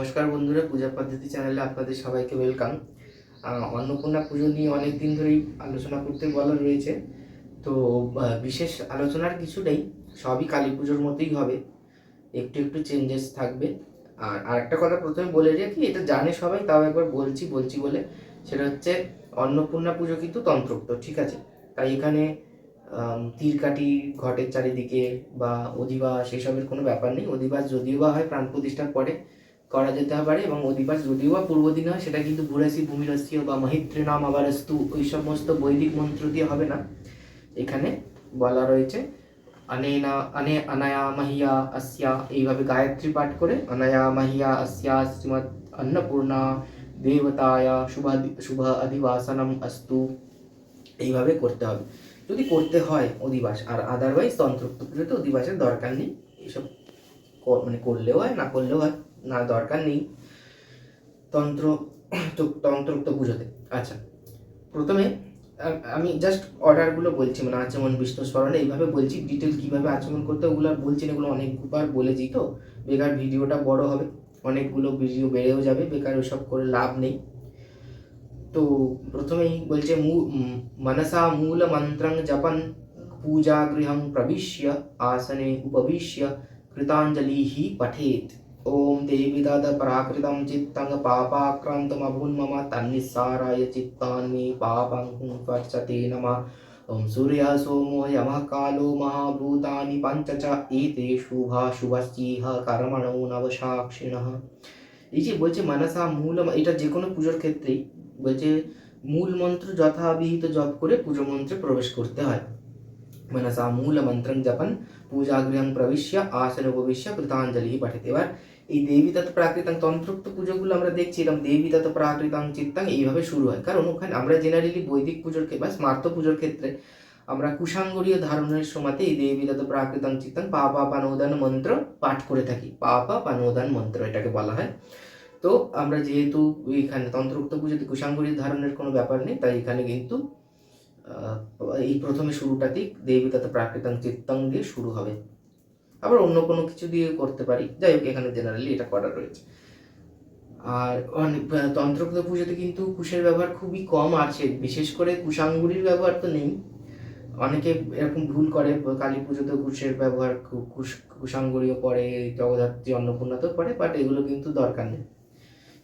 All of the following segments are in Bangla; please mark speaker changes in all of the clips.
Speaker 1: নমস্কার বন্ধুরা, পূজা পদ্ধতি চ্যানেলে আপনাদের সবাইকে ওয়েলকাম। অন্নপূর্ণা পুজো নিয়ে অনেক দিন ধরেই আলোচনা করতে বলা রয়েছে। তো বিশেষ আলোচনার কিছু নেই, সবই কালী পুজোর মতোই হবে, একটু একটু চেঞ্জেস থাকবে। আর আরেকটা কথা প্রথমে বলে রাখি, এটা জানে সবাই, তাও একবার বলছি বলে, সেটা হচ্ছে অন্নপূর্ণা পুজো কিন্তু তন্ত্রোক্ত, ঠিক আছে? তাই এখানে তীরকাঠি ঘটের চারিদিকে বা অধিবাস এসবের কোনো ব্যাপার নেই। অধিবাস যদিও বা হয় প্রাণ প্রতিষ্ঠার পরে করা যেতে পারে, এবং অধিবাস যদিও বা পূর্বদিন হয়, সেটা কিন্তু ভূরাসি ভূমিরস্য বা মহিত্রে নাম আবারস্তু ওই সমস্ত বৈদিক মন্ত্র দিয়ে হবে না। এখানে বলা রয়েছে অনেনা অনায়া মাহিয়া अस्या, এইভাবে গায়ত্রী পাঠ করে অনায়া মাহিয়া अस्या শ্রীমৎ অন্নপূর্ণা দেবতায়া শুভ অধিবাসনম অস্তু, এইভাবে করতে হবে যদি করতে হয় অধিবাস। আর আদারওয়াইজ তন্ত্রোক্ত পুজোতে অধিবাসের দরকার নেই। এইসব মানে করলেও হয়, না করলেও হয়, না দরকার নেই তন্ত্রোক্ত পুজোতে। আচ্ছা, প্রথমে আমি জাস্ট অর্ডারগুলো বলছি, মানে আচমন বিষ্ণু স্মরণে এইভাবে বলছি। ডিটেল কীভাবে আচমন করতে ওগুলো আর বলছি না, এগুলো অনেকবার বলেছি, তো বেকার ভিডিওটা বড় হবে, অনেকগুলো ভিডিও বেড়েও যাবে, বেকার ওসব করে লাভ নেই। তো প্রথমেই বলছে মনসা মূল মন্ত্রং জপন পূজাগৃহং প্রবিশ্য আসনে উপবিশ্য কৃতাঞ্জলিः পঠেত। ওম দেবী তদ প্রাকৃতং চিত্তং পাপাক্রান্তমভূন্মম তন্নিঃসারায় চিত্তান্মে পাপং হুংফর্চতে নমঃ। ওম সূর্য সোমো যমঃ কালো মহাভূতানি পঞ্চ চ এতে শুভাশুভশ্চিহ কর্মণো নবসাক্ষিণঃ। এই যে বলছে মানসা মূল, এটা যে কোনো পুজোর ক্ষেত্রেই বলছে মূল মন্ত্র যথাবিহিত জপ করে পুজো মন্ত্রে প্রবেশ করতে হয়। मनसा मूल मंत्रं जपन पूजागृहं प्रविश्य आसन उपविश्य कृतांजलि पठित। এবার এই দেবী তৎ প্রাকৃতং তন্ত্রোক্ত পুজোগুলো আমরা দেখছি এরকম দেবী তৎ প্রাকৃতং চিত্তং এইভাবে শুরু হয়, কারণ ওখানে আমরা জেনারেলি বৈদিক পুজোর বা স্মার্ত পুজোর ক্ষেত্রে আমরা কুশাঙ্গরীয় ধারণের সময়তে এই দেবী তৎ প্রাকৃতং চিত্তং পাপা পানোদান মন্ত্র পাঠ করে থাকি। পাপা পানোদান মন্ত্র এটাকে বলা হয়। তো আমরা যেহেতু এখানে তন্ত্রোক্ত পুজোতে কুশাঙ্গরীয় ধারণের কোনো ব্যাপার নেই, তাই এখানে কিন্তু এই প্রথমে শুরুটাতেই দেবী তথা প্রাকৃতং চিত্তং দিয়ে শুরু হবে। আবার অন্য কোনো কিছু দিয়ে করতে পারি, যাই হোক এখানে জেনারেলি এটা করা রয়েছে। আর তন্ত্রোক্ত পুজোতে কিন্তু কুশের ব্যবহার খুবই কম আছে, বিশেষ করে কুশাঙ্গুরির ব্যবহার তো নেই। অনেকে এরকম ভুল করে, কালী পুজোতে কুশের ব্যবহার, কুশাঙ্গুরিও পড়ে, জগদ্ধাত্রী অন্নপূর্ণাতেও পড়ে, বাট এগুলো কিন্তু দরকার নেই।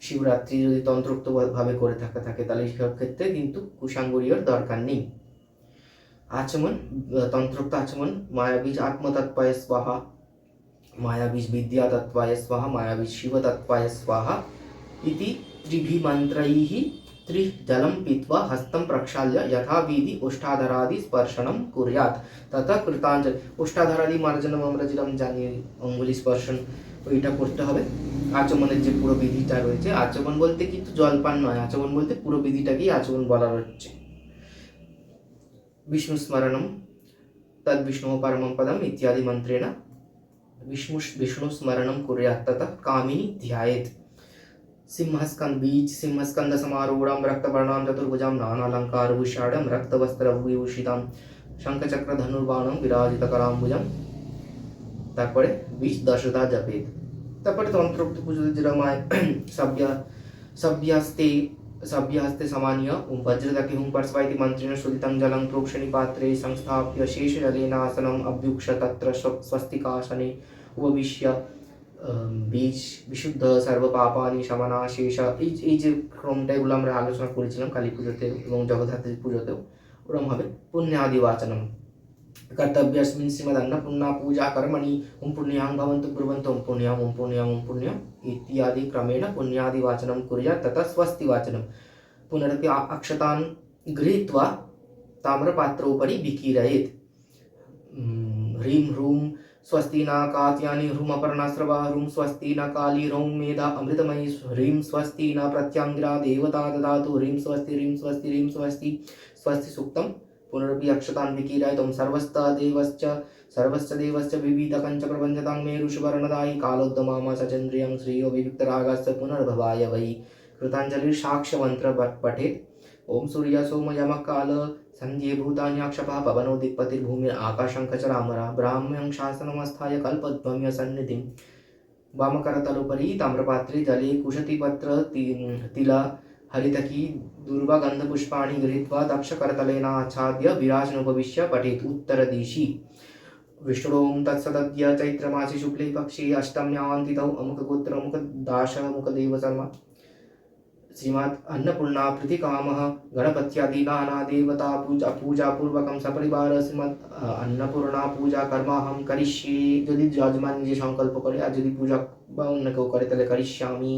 Speaker 1: শিবরাত্রি যদি তন্ত্রোক্ত ভাবে করে থাকে তাহলে সব ক্ষেত্রে কিন্তু কুশাঙ্গুরিয়র দরকার নেই। आचमन तंत्रोक्त आचमन मायाबीज आत्मतत्वाय स्वाहा, मायाबीज विद्या तत्वाय स्वाहा, मायाबीज शिव तत्वाय स्वाहा इति त्रिभि मंत्रैः त्रिः जलं पीत्वा हस्तं प्रक्षाल्य यथाविधि ओष्ठाधरादि स्पर्शनं कुर्यात् तथा कृतांजलि। ओष्ठाधरादि मार्जनम আমরা যেরকম জানি অঙ্গুলি স্পর্শন ওইটা করতে হবে। আচমনের যে পুরো বিধিটা রয়েছে, আচমন বলতে কিন্তু জলপান নয়, আচমন বলতে পুরো বিধিটাকেই আচমন বলা হচ্ছে। विष्णु स्मरणम तद विष्णु परमं पदम इत्यादि मंत्रेण विष्णु स्मरणम कुर्यात् ततः कामिनी ध्यायेत्। सिंहस्कंद समारूढ़ं रक्तवर्णां चतुर्भुजां नानालंकारभूषाढं रक्तवस्त्रविभूषितां शंखचक्र धनुर्बाणं विराजितकराम्बुजं। তারপরে 20 দশদা জপেত। তারপরে তন্ত্রোক্ত পুজোতে যেরকম सभ्यस्ते सभ्यहस्ते समानीय ओम वज्रदके हुं परस्वाइति मंत्रेण शुद्धितं जलं प्रोक्षणि पात्रे संस्थाप्य शेषजलेनासनम् अभ्युक्ष तत्र स्वस्तिकासने उपविश्य বীজ বিশুদ্ধ সর্বপাপানি সমানাশেষ, এই যে ক্রমটা এগুলো আমরা আলোচনা করেছিলাম কালী পুজোতে এবং জগদ্ধাত্রী পুজোতেও ওরম হবে। পুণ্যাদি বাচনম कर्तव्यस्मिन् श्रीमदन्नपूर्णा पूजा कर्मणि ओम पुण्यां भवन्तु ब्रुवन्तु ओम पुण्यां इत्यादि क्रमेण पुण्यादि वाचनं कुर्यात् तथा स्वस्ति वाचनं। पुनरपि अक्षतान् गृहीत्वा ताम्रपात्रोपरि विकीरयेत्। ह्रीं ह्रूं स्वस्ति न कात्यानि ह्रूं अपर्णास्रवा ह्रूं स्वस्ति न काली ह्रूं मेधा अमृतमयी ह्रीं स्वस्ति न प्रत्यांगिरा देवता ददातु ह्रीं स्वस्ति स्वस्ति सूक्तम्। पुनरपि अक्षतान् विकीरयितुं सर्वस्य देवस्य विविधकञ्च प्रपञ्चतां मे ऋषिवर्णदायि कालोद्यमामा च चन्द्रियं श्रियो विविक्तरागस्य पुनर्भवाय वै। कृताञ्जलिर्साक्ष्यमन्त्र पठेत्। ओम सूर्य सोम यमः काल संध्ये भूतान्याक्षपः पवनो दिक्पतिर्भूमिराकाशं खचरामरा ब्राह्म्यं शासनमस्थाय कल्पद्वम्य सन्निधिं वामकरतलोपरि ताम्रपात्रे जले कुशतिपत्र तिला हरितकी दुर्वागन्धपुष्पाणि गृहीत्वा दक्षकरतलेनाच्छाद्य विराजनोपविश्य पठेत् उत्तरदिशि। विष्णुरों तत्सदद्य चैत्रमासे शुक्ले पक्षे अष्टम्यां तिथौ अमुकगोत्र अमुकदाश अमुकदेवशर्मा श्रीमद् अन्नपूर्णा प्रतीकामः गणपत्यादि नाना देवता पूजापूर्वकं सपरिवार श्रीमद् अन्नपूर्णा पूजा कर्माहं करिष्ये। যদি যজমান নিজে সংকল্প করে আর যদি পূজা বা অন্য কেউ করে তাহলে করিষ্যামি।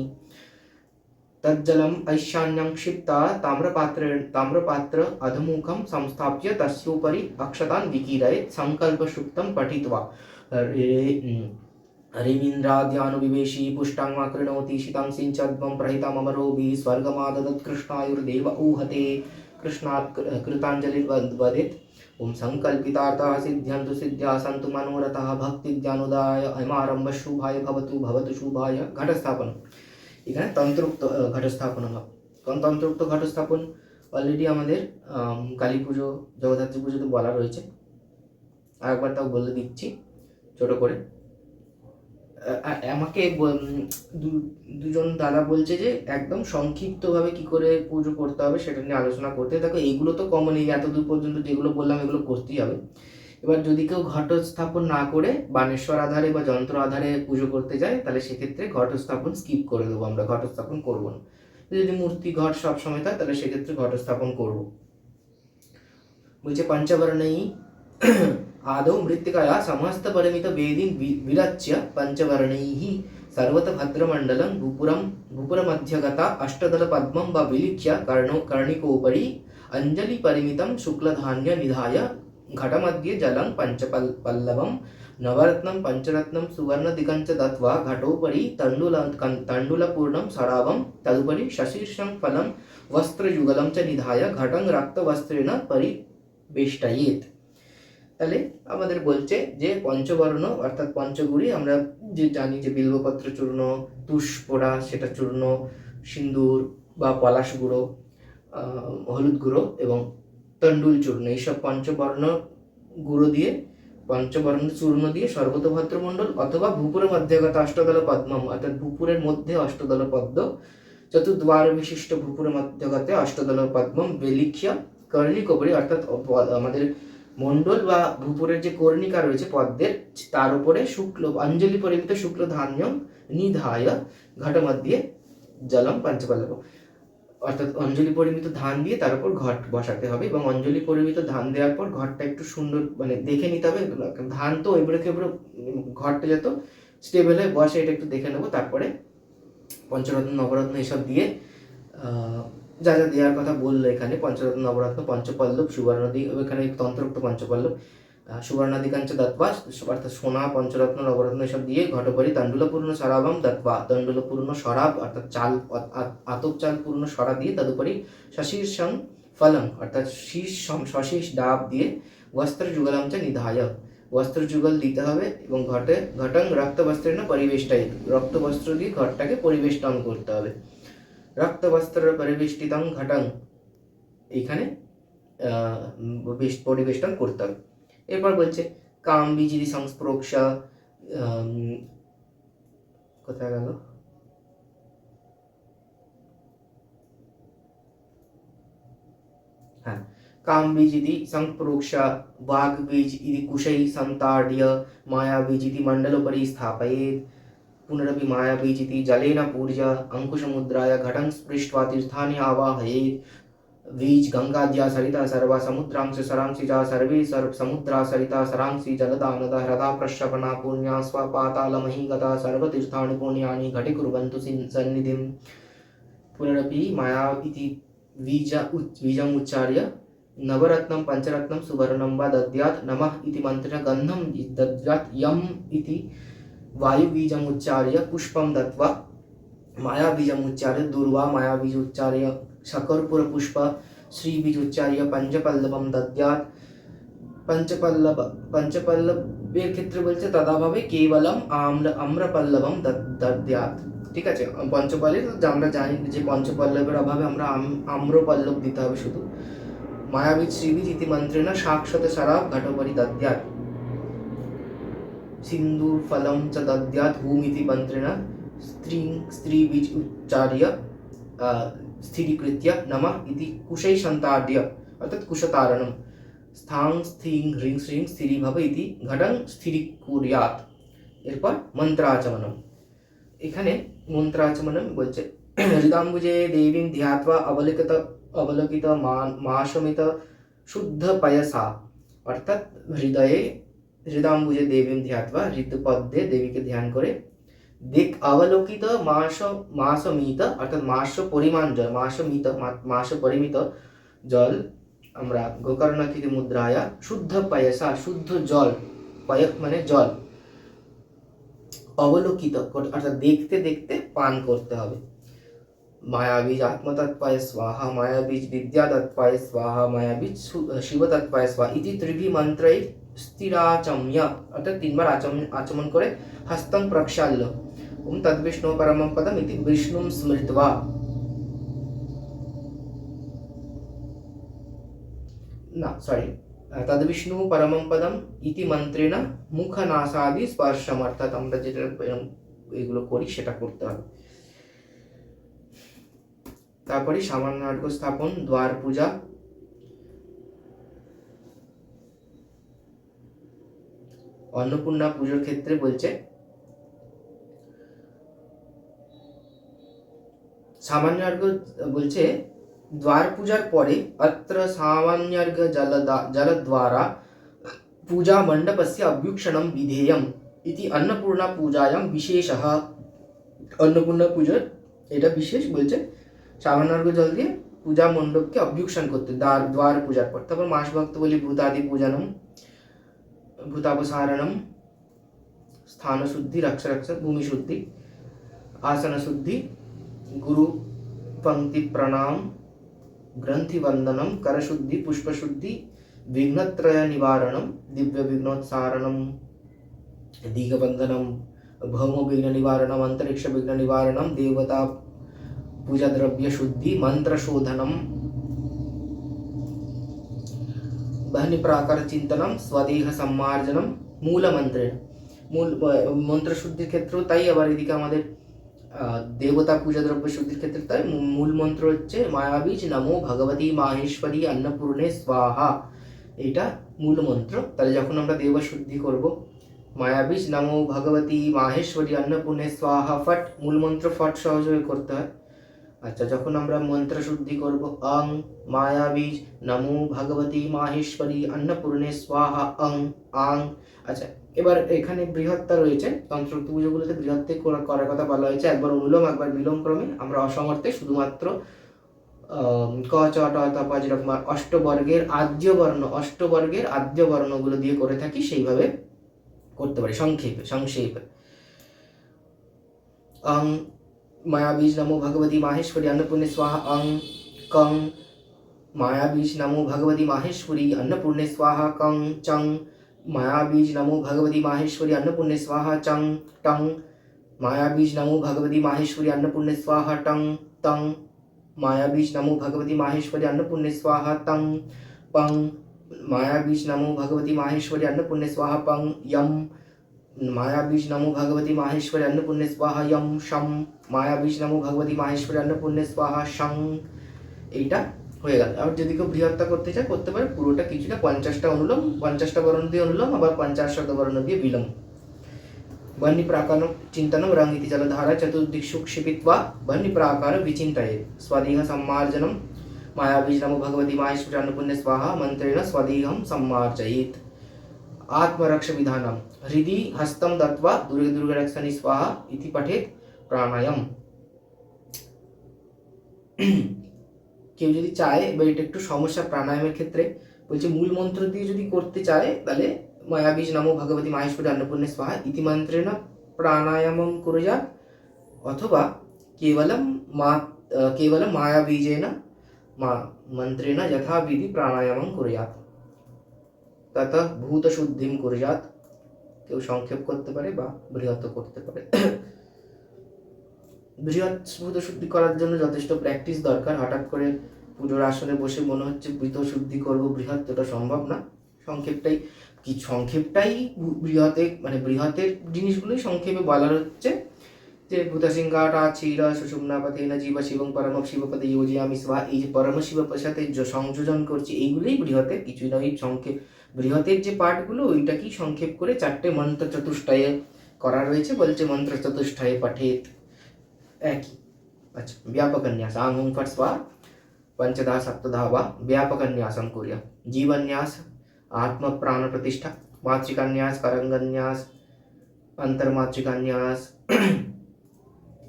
Speaker 1: तज्जलम् ऐशान्यं क्षिप्ता ताम्रपात्र अधमुखं संस्थाप्य तस्योपरि अक्षतान् विकीरयेत् संकल्पसूक्तं पठित्वा हरिमिन्द्राद्यानुविवेशी पुष्टाङ् कृणोति शीतं सिञ्चद्वं प्रहितममरोभिः स्वर्गमाददत् कृष्णायुर्देव ऊहते। कृष्णात् कृताञ्जलिर्वदेत् ॐ संकल्पितार्थाः सिद्ध्यन्तु सिद्ध्या सन्तु मनोरथाः भक्तिज्ञानोदयाय अयमारम्भः शुभाय भवतु शुभाय। घटस्थापन এখানে তন্ত্রোক্ত ঘট স্থাপন হবে। কারণ তন্ত্রোক্ত ঘট স্থাপন অলরেডি আমাদের কালী পুজো জগদ্ধাত্রী পুজোতে বলা রয়েছে, আরেকবার তাও বলে দিচ্ছি ছোট করে। আমাকে দুজন দাদা বলছে যে একদম সংক্ষিপ্তভাবে কি করে পুজো করতে হবে সেটা নিয়ে আলোচনা করতে। দেখো এইগুলো তো কমনই, এতদূর পর্যন্ত যেগুলো বললাম এগুলো করতেই হবে। এবার যদি কেউ ঘট স্থাপন না করে বানেশ্বর আধারে বা যন্ত্র আধারে পুজো করতে যায় তাহলে সেক্ষেত্রে ঘট স্থাপন স্কিপ করে দেবো, আমরা ঘট স্থাপন করবো না। যদি মূর্তি ঘট সবসময় থাকে তাহলে সেক্ষেত্রে ঘট স্থাপন করবো। বলছে পঞ্চবর্ণই आदौ मृत्तिकया समस्त परिमित वेदीं विरच्य पंचवर्णैः सर्वत भद्रमण्डलं भूपुरमध्यगता अष्टदल पद्मं वा विलिख्य कर्णिकोपरि अंजलि परिमितं शुक्लधान्य निधाय घटमध्ये जलं पंचपल्लवं नवरत्नं पंचरत्नं सुवर्णदिगञ्च दत्वा घटोपरि तण्डुलपूर्णं सरावं तदुपरि शशीर्षं फलं वस्त्रयुगलं च निधाय घटं रक्तवस्त्रेण परिवेष्टयेत्। তাহলে আমাদের বলছে যে পঞ্চবর্ণ অর্থাৎ পঞ্চগুড়ি আমরা যে জানি যে বিল্বপত্র চূর্ণ, তুষ পোড়া সেটা চূর্ণ, সিন্দুর বা পলাশ গুঁড়ো, হলুদ গুঁড়ো এবং তণ্ডুল চূর্ণ, এইসব পঞ্চবর্ণ গুঁড়ো দিয়ে পঞ্চবর্ণ চূর্ণ দিয়ে সর্বতভদ্রমণ্ডল অথবা ভূপুরের মধ্যগত অষ্টদল পদ্মম অর্থাৎ ভূপুরের মধ্যে অষ্টদল পদ্ম চতুর্দ্বার বিশিষ্ট ভূপুরের মধ্যগতে অষ্টদল পদ্মম বেলিখ্য কর্ণিকোপরি অর্থাৎ আমাদের মণ্ডল বা ভূপুরের যে কর্ণিকা রয়েছে পদ্মের তার উপরে শুক্ল অঞ্জলি পরিমিত শুক্ল ধান্য নিধায় ঘট মধ্যে জলম পঞ্চপল্লব অর্থাৎ অঞ্জলি পরিমিত ধান দিয়ে তার উপর ঘট বসাতে হবে এবং অঞ্জলি পরিমিত ধান দেওয়ার পর ঘরটা একটু সুন্দর মানে দেখে নিতে হবে। ধান তো এবড়ে খেবড়ে ঘরটা যত স্টেবল হয়ে বসে এটা একটু দেখে নেবো। তারপরে পঞ্চরত্ন নবরত্ন এসব দিয়ে যা যা দেওয়ার কথা বললো এখানে পঞ্চরত্ন নবরত্ন পঞ্চপল্লব সুবর্ণাদি, এখানে তন্ত্রোক্ত পঞ্চপল্লব সুবর্ণাদিকাঞ্চ দত্বা অর্থাৎ সোনা পঞ্চরত্ন নবরত্ন এসব দিয়ে ঘটপরি তণ্ডুলপূর্ণ সরাবম দত্বা তণ্ডুলপূর্ণ সরাব অর্থাৎ চাল আতপ চাল পূর্ণ সরা দিয়ে তদুপরি শশীর্ষং ফলং অর্থাৎ শীষ শশীষ ডাব দিয়ে বস্ত্র যুগলম চ নিধায় বস্ত্র যুগল দিতে হবে এবং ঘটং রক্তবস্ত্রেণ পরিবেষ্টায় রক্তবস্ত্র দিয়ে ঘরটাকে পরিবেষ্টন করতে হবে। রক্তবস্ত্র পরিবেষ্টিতং ঘটং এইখানে পরিবেষ্টন করতে হবে। এরপর বলছে কাম বীজিদি সংস্পৃক্ষ কোথায় গেল হ্যাঁ কাম বীজিদি সংস্পৃক্ষ वाग बीज इति कुशै संताड्य माया बीज इति मंडलोपरि स्थापयेत् पुनरपि माया बीज इति जलेन पूज्य अंकुशमुद्राय घटं स्पृष्ट्वा तीर्थानि आवाहयेत् बीज गंगाद्या सरिता सर्वा समुद्रांश सरांसि च सर्वे समुद्रा सरिता सरांसि जलदा नदा ह्रदा प्रश्रवणा पुण्या स्वपातालमहि गता सर्वतीर्थानि पुण्यानि घटे कुर्वन्तु सन्निधिं। पुनरपि माया इति बीजम् उच्चार्य नवरत्नं पंचरत्नं सुवर्णं वा दद्यात् नमः इति मन्त्रेण गन्धं दद्यात् यम् इति वायुबीजमुच्चार्य पुष्पं दत्वा मायाबीजमुच्चार्य दूर्वा मायाबीजोच्चार्य शकर्पूरपुष्प श्रीबीजोच्चार्य पंचपल्लवं दद्यात् पंचपल्लवेर क्षेत्रे बोलছে तदाभावे केवलम आम्रपल्लवम दद्यात्। ঠিক আছে, পঞ্চপল্লব আমরা জানি যে পঞ্চপল্লবের অভাবে আমরা আম্রপল্লব দিতে হবে শুধু। মায়াবীজ শ্রীবীজ ইতি মন্ত্রেণ সাক্ষাৎ সারাব ঘটোপরি দদ্যাৎ। सिंदूरफलं च दद्यात् हूमिति मन्त्रेण स्त्रीबीज उच्चार्य स्थिरीकृत्य नमः इति कुशै सन्ताड्य अर्थात कुशतारणम स्थां স্থিং হ্রিং শ্রীং স্থিরি ভব ইতি ঘটং স্থিরীকুর্যাৎ। এরপর মন্ত্রাচমনম, এখানে মন্ত্রাচমনম বলছে হৃদাম্বুজে দেবীং ধ্যাত্বা অবলোকিত মাসমিত শুদ্ধ পয়সা, অর্থাৎ হৃদয়াম্বুজে দেবীং ধ্যাত্বা, হৃদপদ্মে দেবীকে ধ্যান করে দেখ অবলোকিত মাসমিত অর্থাৎ মাস পরিমাণ জল, মাস পরিমিত জল আমরা গোকর্ণাকৃতি মুদ্রায়া শুদ্ধ পয়সা শুদ্ধ জল, পয়ক মানে জল, অবলোকিত অর্থাৎ দেখতে দেখতে পান করতে হবে। মায়াবীজ আত্মতত্ত্বায় স্বাহা, মায়াবীজ বিদ্যাতত্ত্বায় স্বাহা, মায়াবীজ শিবতত্ত্বায় স্বাহা ইতি ত্রিভি মন্ত্রে স্থিরাচম্য, অর্থাৎ তিনবার আচমন করে হস্তং প্রক্ষাল্য ওম তদ্বিষ্ণু পরমং পদম ইতি বিষ্ণুম স্মৃত্বা, তদ্বিষ্ণু পরমং পদম ইতি মন্ত্রেণ মুখ নাসাদি স্পর্শম, অর্থাৎ আমরা যেটা এগুলো করি সেটা করতে হবে। তারপরে সামান্যার্ঘ্য স্থাপন, দ্বার পূজা, অন্নপূর্ণা পুজোর ক্ষেত্রে বলছে সামান্যার্ঘ্য বলছে দ্বার পূজার পরে অত্র সামান্যার্ঘ্য জলদ্বারা পূজা মণ্ডপস্য অভ্যুক্ষণম বিধেয়ম ইতি অন্নপূর্ণা পূজায়াম বিশেষঃ। অন্নপূর্ণা পুজোর এটা বিশেষ বলছে সামান্যার্ঘ্য জল দিয়ে পূজা মণ্ডপকে অভ্যুক্ষণ করতে দ্বার পূজার পর। তারপর মাস ভক্ত বলি ভূতাদি পূজনম, ভূতাপসারণম, স্থান শুদ্ধি, রক্ষা ভূমি শুদ্ধি, आसन शुद्धि, गुरु पंक्ति प्रणाम, ग्रंथि वंदनम, कर शुद्धि, पुष्प शुद्धि, विघ्नत्रय निवारणम, दिव्य विघ्नोत्सारणम, दीघबंधनम, भौम विघ्न निवारणम, अंतरिक्ष विघ्न निवारणम, देवता पूजा द्रव्य शुद्धि, मंत्र शोधनम, बहनि प्राकार चिंतनम, स्वदेह सम्मार्जनम, मूल मंत्र, मूल मंत्र शुद्धि क्षेत्र ताई আবার এদিকে আমাদের দেবতা পূজা দ্রব্য শুদ্ধির ক্ষেত্রে তাই মূল মন্ত্র হচ্ছে মায়াবীজ নমো ভগবতী মাহেশ্বরী অন্নপূর্ণে স্বাহা, এটা মূল মন্ত্র। তাহলে যখন আমরা দেব শুদ্ধি করব মায়াবীজ নমো ভগবতী মাহেশ্বরী অন্নপূর্ণে স্বাহা, ফট মূল মন্ত্র ফট সহজে করতে হয়। আচ্ছা, যখন আমরা মন্ত্র শুদ্ধি করব অং মায়াবীজ নমো ভগবতী মাহেশ্বরী অন্নপূর্ণে স্বাহা অং আং। আচ্ছা, এবার এখানে বৃহত্তা রয়েছে, তন্ত্রোক্ত পুজোগুলোতে বৃহত্তে করার কথা বলা হয়েছে, একবার অনুলোম একবার বিলোম ক্রমে। আমরা অসমর্থে শুধুমাত্র ক চ ট ত প যেরকম অষ্টবর্গের আদ্য বর্ণগুলো দিয়ে করে থাকি সেইভাবে করতে পারি সংক্ষেপে। অং মায়াবীজ নমো ভগবতী মাহেশ্বরী অন্নপূর্ণে স্বাহা অং কং মায়াবীজ নমো ভগবতী মাহেশ্বরী অন্নপূর্ণে স্বাহা কং চং मायाबीज नमो भगवती माहेश्वरी अन्नपूर्णे स्वाहा चंग टंग मायाबीज नमो भगवती माहेश्वरी अन्नपूर्णे स्वाहा टंग तंग मायाबीज नमो भगवती माहेश्वरी अन्नपूर्णे स्वाहा तंग पंग मायाबीज नमो भगवती माहेश्वरी अन्नपूर्णे स्वाहा पंग यम मायाबीज नमो भगवती माहेश्वरी अन्नपूर्णे स्वाहा यम शम मायाबीज नमो भगवती माहेश्वरी अन्नपूर्णे स्वाहा शं। এইটা হয়ে গেল। আর যদি কেউ বৃহত্তা করতে চায় করতে পারে, পুরোটা কিছুটা 50টা অনুলোম, 50টা বর্ণ দিয়ে অনুলোম, আবার 50 শব্দবর্ণ দিয়ে বিলোম। বহ্নি প্রাকার চিন্তনম রং ইতি জলধারা চতুর্দিক্ষু ক্ষিপিত্বা বহ্নি প্রাকার বিচিন্তয়েৎ স্বদেহ সম্মার্জনম মায়াবীজ নমো ভগবতী মাহেশ্বরী অন্নপূর্ণে স্বাহা মন্ত্রেণ স্বদেহম সম্মার্জয়েৎ। आत्मरक्ष विधानम हृदि हस्तम दत्वा दुर्गे दुर्गे रक्षणी स्वाहा इति पठेत प्राणायाम। কেউ যদি চায় বা এটা একটু সমস্যা প্রাণায়ামের ক্ষেত্রে বলছে মূল মন্ত্র দিয়ে যদি করতে চায় তাহলে মায়াবীজ নমো ভগবতী মাহেশ্বরী অন্নপূর্ণে স্বাহা ইতি মন্ত্রেণ প্রাণায়ামম কুর্যাৎ, অথবা কেবলম মায়াবীজেন মন্ত্রেণ যথাবিধি প্রাণায়ামম কুর্যাৎ তত ভূত শুদ্ধিম কুর্যাৎ। কেউ সংক্ষেপ করতে পারে বা বৃহৎ করতে পারে। বৃহৎ ভূত শুদ্ধি করার জন্য যথেষ্ট প্র্যাকটিস দরকার। হঠাৎ করে পুজোর আসনে বসে মনে হচ্ছে ভূত শুদ্ধি করব বৃহৎ, ওটা সম্ভব না। সংক্ষেপটাই কি সংক্ষেপটাই বৃহতের, মানে বৃহতের জিনিসগুলোই সংক্ষেপে বলার হচ্ছে যে ভূতসিংহাটা চির সুষুম্নাপথেন জীব শিবং পরম শিবপদে যোজয়ামি স্বাহা, এই যে পরম শিবের সাথে সংযোজন করছি, এইগুলোই বৃহতের, কিছুই নয় সংক্ষেপ। বৃহতের যে পাঠগুলো ওইটাকেই সংক্ষেপ করে 4টে মন্ত্র চতুষ্টয়ে করা রয়েছে, বলছে মন্ত্র চতুষ্টয়ে পঠেত, একই। আচ্ছা, ব্যাপক ন্যাস আং হুং ফট স্বাহা पंचधा सप्तधा वा व्यापकन्यासं कुर्यात्। जीवन्यास आत्म प्राण प्रतिष्ठा, मातृकान्यास करंगन्यास, अंतर्मातृकान्यास,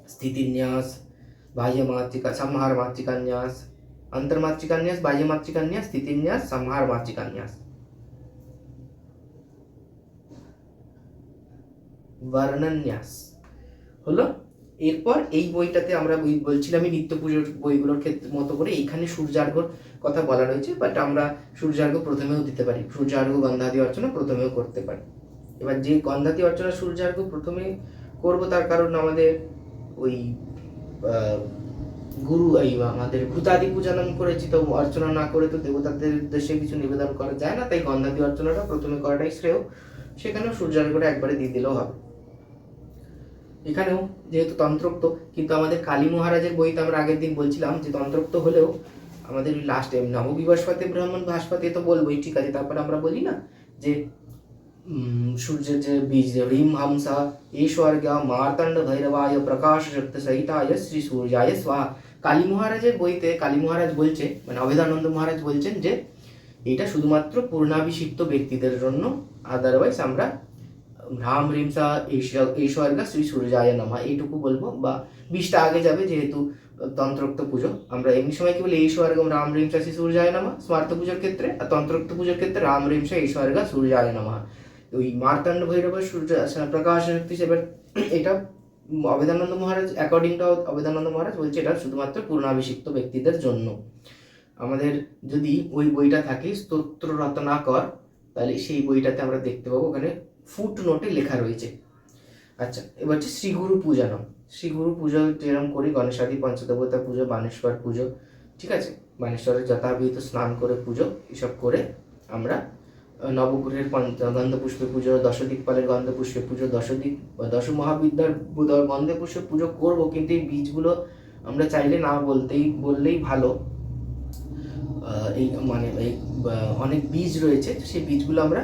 Speaker 1: स्थितिन्यास, बाह्य मातृका संहार मातृकान्यास, अंतर्मातृकान्यास, बाह्य मातृकान्यास, स्थितिन्यास, संहार मातृकान्यास। वर्णन्यास হলো। এরপর এই বইটাতে আমরা বলছিলাম নিত্য পুজোর বইগুলোর ক্ষেত্রে মতো করে এইখানে সূর্যার্ঘ্যর কথা বলা রয়েছে, বাট আমরা সূর্যার্ঘ্য প্রথমেও দিতে পারি, সূর্যার্ঘ্য গন্ধাদি অর্চনা প্রথমেও করতে পারি। এবার যে গন্ধাদি অর্চনা সূর্যার্ঘ্য প্রথমে করব তার কারণ আমাদের ওই গুরু এই আমাদের ভূতাদি পূজনন করেছি, তো অর্চনা না করে তো দেবতাদের উদ্দেশ্যে কিছু নিবেদন করা যায় না, তাই গন্ধাদি অর্চনাটা প্রথমে করাটাই শ্রেয়। সেখানেও সূর্যার্ঘ্যটা একবারে দিয়ে দিলেও হবে। এখানেও যেহেতু তন্ত্রোক্ত, কিন্তু আমাদের কালী মহারাজের বইতে আমরা আগের দিন বলছিলাম যে তন্ত্রোক্ত হলেও আমাদের লাস্ট টাইম নম বিবস্পতি ব্রাহ্মণ ভাস্পতি তো বলবোই, ঠিক আছে, তারপরে আমরা বলি না যে সূর্যের যে বীজ হ্রিম হামসা ঈশ্বর্গা মার্তণ্ড ভৈরবায় প্রকাশ শক্তি সহিতায় শ্রী সূর্যায় স্বাহা। কালী মহারাজের বইতে কালী মহারাজ বলছে, মানে অভেদানন্দ মহারাজ বলছেন যে এটা শুধুমাত্র পূর্ণাভিষিক্ত ব্যক্তিদের জন্য, আদারওয়াইজ আমরা রাম রিমসা ঈশ্বর্গা শ্রী সূর্যায় নমঃ এইটুকু বলবো, বা 20টা আগে যাবে যেহেতু তন্ত্রোক্ত পুজো। আমরা এমনি সময় কি বলি ঈশ্বর্গম রাম রিমসা শ্রী সূর্যায় নমঃ স্মার্ত পুজোর ক্ষেত্রে, আর তন্ত্রোক্ত পুজোর ক্ষেত্রে রাম রিমসা ঈশ্বর্গা সূর্যায় নমঃ। ওই মার্তাণ্ড ভৈরব সূর্য প্রকাশ শক্তি, এবার এটা অভেদানন্দ মহারাজ অ্যাকর্ডিং টু অভেদানন্দ মহারাজ বলছে এটা শুধুমাত্র পূর্ণাভিষিক্ত ব্যক্তিদের জন্য। আমাদের যদি ওই বইটা থাকে স্তোত্র রত্নাকর, তাহলে সেই বইটাতে আমরা দেখতে পাবো ওখানে ফুট নোটে লেখা রয়েছে। আচ্ছা, এবার হচ্ছে শ্রীগুরু পূজনম। শ্রীগুরু পুজো যেরকম করি গণেশাদি পঞ্চদেবতা পুজো, বানেশ্বর পুজো, ঠিক আছে, বানেশ্বরের যথাবিহিত স্নান করে পুজো, এসব করে আমরা নবগ্রহের গন্ধপুষ্পে পুজো, দশদিকপালের গন্ধপুষ্পে পুজো, দশ মহাবিদ্যার গন্ধে পুষ্পে পুজো করবো, কিন্তু এই বীজগুলো আমরা চাইলে না বললেই ভালো। এই মানে এই অনেক বীজ রয়েছে, সেই বীজগুলো আমরা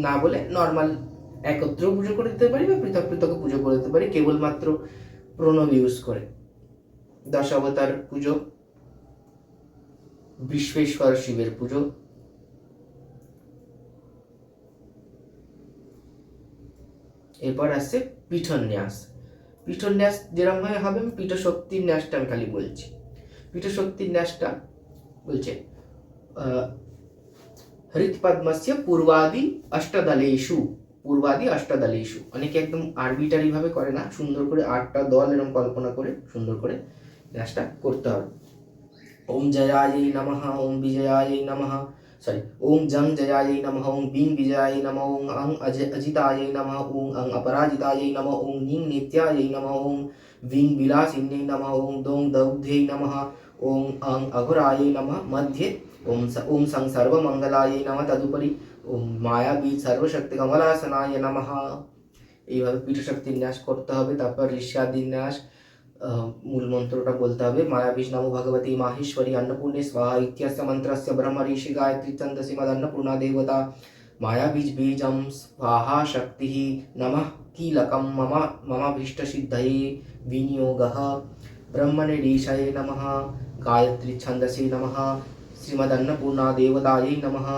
Speaker 1: না বলে নর্মাল একত্রেও পুজো করে দিতে পারি বা পৃথক পৃথক পুজো করে দিতে পারি, কেবলমাত্র প্রণব ইউজ করে। দশাবতার পুজো, বিশ্বেশ্বর শিবের পুজো, এরপর আসছে পীঠন্যাস। পীঠন্যাস যেরকম ভাবে হবে, আমি পীঠশক্তির ন্যাসটা আমি খালি বলছি। পীঠশক্তির ন্যাসটা বলছে হৃৎপদ্মস্য পূর্বাদি অষ্টদলেষু, পূর্বাদি অষ্টদলেষু। অনেকে একদম আরবিটারি ভাবে করে না, সুন্দর করে 8টা দল এরকম কল্পনা করে সুন্দর করে ন্যাসটা করতে হবে। ওম জয়াयै নমঃ, ওম বিজয়াयै নমঃ, সরি ওম জং জয়াयै নমঃ, ওম বিং বিজয়াयै নমঃ, ওম অং অজিতাयै নমঃ, ওম অং অপরাজিতাयै নমঃ, ওম নিং নিত্যাयै নমঃ, ওম বিং বিলাসিন্যৈ নমঃ, ওম দোং দৌগ্ধ্যৈ নমঃ, ওম অং অঘোরাयै নমঃ। মধ্যে ওম সং সর্বমঙ্গলাयै নমঃ। তদুপরি ওম মায়াবীজ সর্বশক্তি কমলাসনায় নমঃ। এইভাবে পীঠশক্তির ন্যাস করতে হবে। তারপর ঋষ্যাদির ন্যাস, মূল মন্ত্রটা বলতে হবে। মায়াবীজ নমো ভগবতী মাহেশ্বরী अन्नपूर्णे स्वाहा इत्यस्य मन्त्रस्य ब्रह्म ऋषि गायत्री छन्दसि मदन्नपूर्णा देवता। मायाबीज बीजं स्वाहा शक्तिः नमः कीलकं मम भीष्टसिद्धये विनियोगः। ब्रह्मणे ऋषये नमः, गायत्री छन्दसि नमः, श्रीमदन्नपूर्णा देवतायै नमः,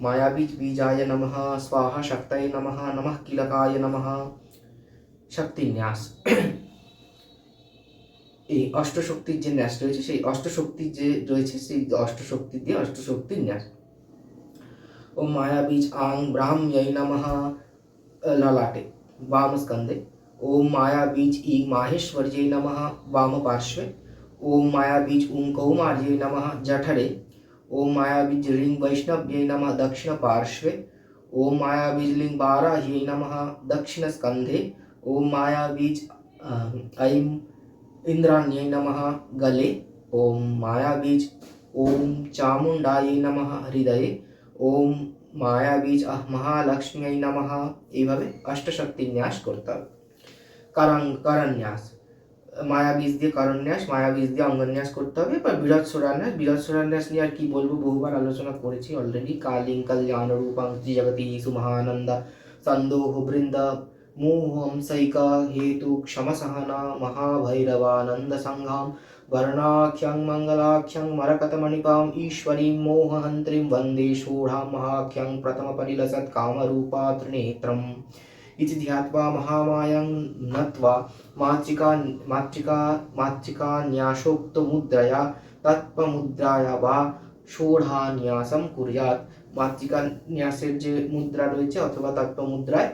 Speaker 1: मायाबीज बीजाय नमः, स्वाहा शक्तये नमः, नमः कीलकाय नमः। शक्तिन्यास, এই অষ্টশক্তির যে ন্যাস রয়েছে, সেই অষ্টশক্তির যে রয়েছে সেই অষ্টশক্তি দিয়ে অষ্টশক্তির ন্যাস। ওম মায়াবীজ আং ব্রাহ্ম্যৈ নমঃ ললাটে বাম স্কন্ধে। ওম মায়াবীজ ইং মাহেশ্বর্যৈ নমঃ বাম পার্শ্বে। ওম মায়াবীজ উং কৌমার্যৈ নমঃ জঠরে। ওম মায়াবীজ রিং বৈষ্ণব্যৈ নমঃ দক্ষিণ পার্শ্বে। ওম মায়াবীজ লিং বারাह्यै নমঃ দক্ষিণ স্কন্ধে। ওম মায়াবীজ ऐं इंद्राण्यै नमः गले। ओम मायाबीज ओम चामुंडायै नमः हृदये। ओम মায়াবীজ মহালক্ষ্মী নমঃ, এইভাবে অষ্টশক্তি ন্যাস করতে হবে। করন্যাস, মায়াবীজ দিয়ে করন্যাস, মায়াবীজ দিয়ে অঙ্গন্যাস করতে হবে। এবার বৃহৎ সুরান্যাস, বৃহৎ সুরান্যাস নিয়ে আর কি বলবো, বহুবার আলোচনা করেছি অলরেডি। কালিং কল্যাণ রূপাং জগতি সুমহানন্দ সন্দোহ বৃন্দ মোহম সৈকা হেতু ক্ষমসহনা মহাভৈরবানন্দ সংঘাম वर्णाख्यं मङ्गलाख्यं मरकतमणिकाम् ईश्वरीं मोहहन्त्रीं वन्दे षोडां महाख्यं प्रथमपरिलसत्कामरूपा त्रिनेत्रम् इति ध्यात्वा महामायां नत्वा मातृकान्यासोक्तमुद्रया तत्त्वमुद्राया वा षोडान्यासं कुर्यात्। মাতৃকান্যাসের যে মুদ্রা রয়েছে অথবা তত্ত্বমুদ্রায়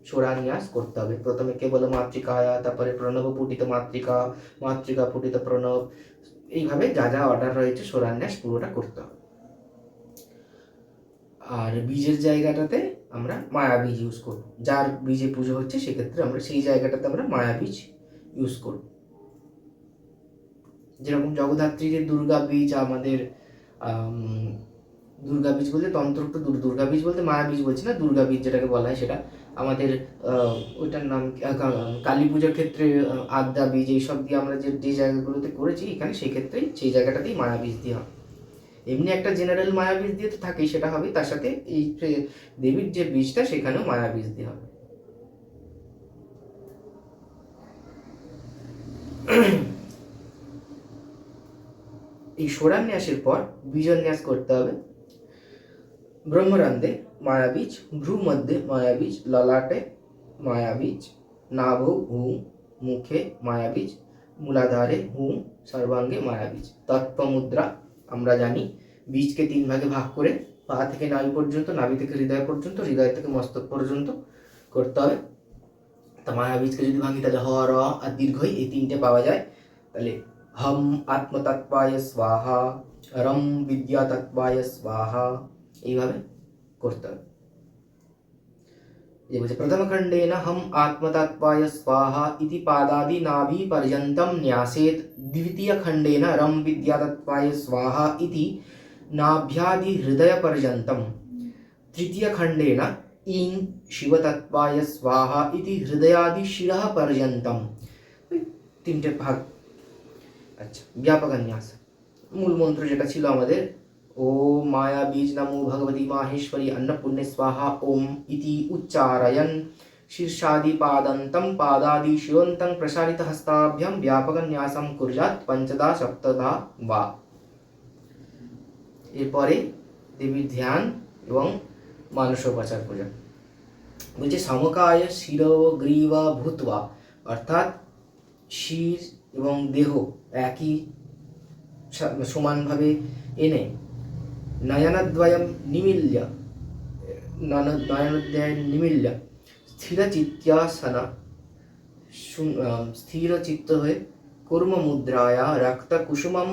Speaker 1: ষোড়ান্যাস করতে হবে। প্রথমে কেবল মাতৃকায়া, তারপরে প্রণব পুটিত মাতৃকা, মাতৃকা পুটিত প্রণব, এইভাবে যা যা অর্ডার রয়েছে ষোড়ান্যাস পুরোটা করতে হবে। আর বীজের জায়গাটাতে আমরা মায়া বীজ ইউজ করব। যার বীজে পুজো হচ্ছে সেক্ষেত্রে আমরা সেই জায়গাটাতে আমরা মায়া বীজ ইউজ করব। যেরকম জগদ্ধাত্রীদের দুর্গা বীজ, আমাদের দুর্গা বীজ বলতে তন্ত্রোক্ত দুর্গা বীজ বলতে মায়া বীজ বলছি না, দুর্গা বীজ যেটাকে বলা হয় সেটা আমাদের ওইটার নাম কালী পুজোর ক্ষেত্রে আদ্যা বীজ, এইসব দিয়ে আমরা যে জায়গাগুলোতে করেছি এখানে সেই ক্ষেত্রেই সেই জায়গাটাতেই মায়া বীজ দিয়ে হবে। এমনি একটা জেনারেল মায়া বীজ দিয়ে তো থাকেই, সেটা হবে, তার সাথে এই দেবীর যে বীজটা সেখানেও মায়া বীজ দিয়ে হবে। এই ষোড়ান্যাসের পর বীজন্যাস করতে হবে। ব্রহ্মরন্ধ্রে মায়াবীজ, ভ্রূমধ্যে মায়াবীজ, ললাটে মায়াবীজ, নাভৌ হুম, মুখে মায়াবীজ, মূলাধারে হুম, সর্বাঙ্গে মায়াবীজ। তৎপমুদ্রা আমরা জানি বীজকে 3 ভাগে ভাগ করে পা থেকে নাভি পর্যন্ত, নাভি থেকে হৃদয় পর্যন্ত, হৃদয় থেকে মস্তক পর্যন্ত করতে হবে। তা মায়াবীজকে যদি ভাঙি তাহলে হ, র আর দীর্ঘই এই 3টে পাওয়া যায়। তাহলে হম আত্মতত্ত্বায় স্বাহা, রম বিদ্যাতত্ত্বায় স্বাহা, এইভাবে করতে হবে। ये बचे प्रथम खंडेन हम आत्मतत्त्वाय स्वाहा इति पादादि नाभि पर्यन्तं न्यासेत। द्वितीय खंडेन रम विद्यातत्त्वाय स्वाहा इति नाभ्यादि हृदय पर्यन्तं। तृतीय खंडेन ईं शिवतत्त्वाय स्वाहा इति हृदयादि शिरः पर्यन्तं। 3টে ভাগ। আচ্ছা, ব্যাপক ন্যাস মূল মন্ত্র যেটা ছিল আমাদের, ओम माया बीज नमो भगवती माहेश्वरी अन्नपूर्णे स्वाहा ओम इति उच्चारयन् शीर्षादिपादन्तं पादादि शिरोन्तं प्रसारित हस्ताभ्यां व्यापकन्यासं कुर्यात् पंचदा सप्तदा वा। এরপরে দেবীর ধ্যান এবং মানসোপচার পূজা। বলছে সমকায় শির গ্রীব ভূত্বা, অর্থাৎ শির এবং দেহ একই সমানভাবে এনে নয়নদ্বয়ম নিমিল্য, নয়নদ্বয়ম নিমিল্য স্থিরচিত্তাসন, স্থির চিত্ত হয়ে কুর্ম মুদ্রায়া রক্তকুসুমম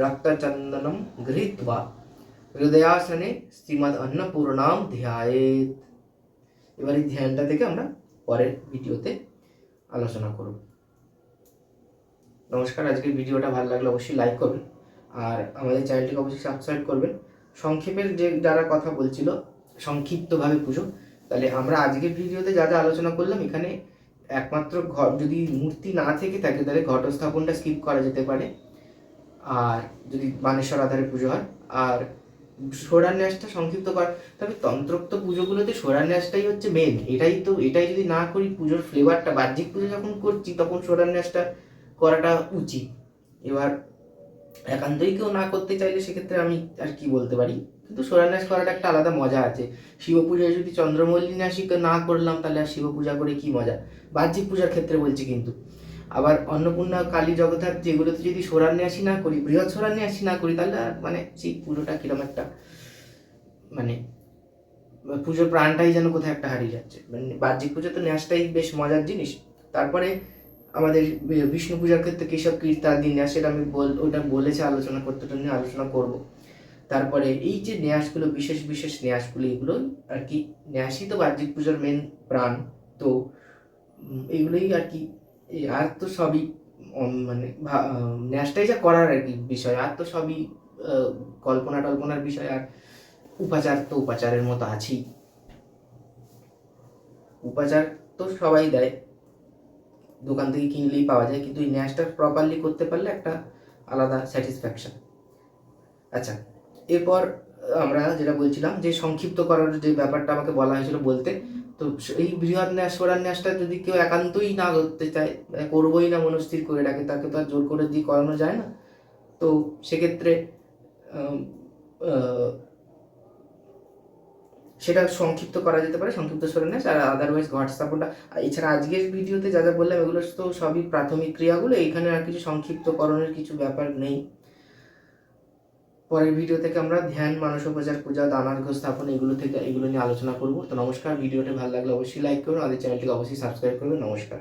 Speaker 1: রক্তচন্দনম গৃহীত্বা হৃদয়াসনে শ্রীমদ অন্নপূর্ণাম ধ্যায়েত। এবার এই ধ্যানটা থেকে আমরা পরের ভিডিওতে আলোচনা করব। নমস্কার, আজকের ভিডিওটা ভালো লাগলে অবশ্যই লাইক করবেন আর আমাদের চ্যানেলটিকে অবশ্যই সাবস্ক্রাইব করবেন। সংক্ষেপের যে যারা কথা বলছিল সংক্ষিপ্তভাবে পুজো, তাহলে আমরা আজকের ভিডিওতে যা যা আলোচনা করলাম, এখানে একমাত্র যদি মূর্তি না থেকে থাকে তাহলে ঘটস্থাপনটা স্কিপ করা যেতে পারে, আর যদি বানেশ্বর আধারে পুজো হয়, আর ষোড়ান্যাসটা সংক্ষিপ্ত করা। তবে তন্ত্রোক্ত পুজোগুলোতে ষোড়ান্যাসটাই হচ্ছে মেন। এটাই যদি না করি, পুজোর ফ্লেভারটা, বাহ্যিক পুজো যখন করছি তখন ষোড়ান্যাসটা করাটা উচিত। এবার একান্তই কেউ না করতে চাইলে সেক্ষেত্রে আমি আর কি বলতে পারি, কিন্তু ষোড়ান্যাস করাটা একটা আলাদা মজা আছে। শিব পূজায় যদি চন্দ্রমল্লিন্যাসী না করলাম তাহলে আর শিব পূজা করে কি মজা, বাহ্যিক পূজার ক্ষেত্রে বলছি। কিন্তু আবার অন্নপূর্ণা, কালী, জগদ্ধাত্রী এগুলোতে যদি ষোড়ান্যাসী না করি, বৃহৎ ষোড়ান্যাসী না করি, তাহলে মানে সেই পুজোটা কিরকম একটা, মানে পুজোর প্রাণটাই যেন কোথায় একটা হারিয়ে যাচ্ছে। মানে বাহ্যিক পুজো তো ন্যাসটাই বেশ মজার জিনিস। তারপরে আমাদের বিষ্ণু পূজার ক্ষেত্রে কেশব কীর্তাদি ন্যাস, সেটা আমি ওটা বলেছে আলোচনা করতে, ওটা নিয়ে আলোচনা করব। তারপরে এই যে ন্যাসগুলো, বিশেষ বিশেষ ন্যাসগুলো, এগুলো আর কি, ন্যাসই তো বাহ্যিক পুজোর মেন প্রাণ। তো এইগুলোই আর কি, আর তো সবই মানে ন্যাসটাই যা করার আর কি বিষয়, আর তো সবই কল্পনার বিষয়। আর উপাচার তো উপাচারের মতো আছেই, উপাচার তো সবাই দেয়, দোকান থেকে কিনলেই পাওয়া যায়, কিন্তু এই ন্যাসটা প্রপারলি করতে পারলে একটা আলাদা স্যাটিসফ্যাকশন। আচ্ছা, এরপর আমরা যেটা বলছিলাম যে সংক্ষিপ্ত করার যে ব্যাপারটা আমাকে বলা হয়েছিল বলতে, তো এই বৃহৎ ন্যাস সোরার ন্যাসটা যদি কেউ একান্তই না করতে চায়, করবোই না মনস্থির করে রাখে, তাকে তো আর জোর করে দিয়ে করানো যায় না। তো সেক্ষেত্রে সেটা সংক্ষিপ্ত করা যেতে পারে, সংক্ষিপ্ত স্বরে ন্যাস। আর আদারওয়াইজ ঘট স্থাপনটা, এছাড়া আজকের ভিডিওতে যা যা বললাম এগুলো তো সবই প্রাথমিক ক্রিয়াগুলো, এইখানে আর কিছু সংক্ষিপ্তকরণের কিছু ব্যাপার নেই। পরের ভিডিও থেকে আমরা ধ্যান, মানসোপচার, পূজা, দানার্ঘ স্থাপন এগুলো নিয়ে আলোচনা করব। তো নমস্কার, ভিডিওটা ভালো লাগলে অবশ্যই লাইক করুন, আমাদের চ্যানেলটিকে অবশ্যই সাবস্ক্রাইব করবেন। নমস্কার।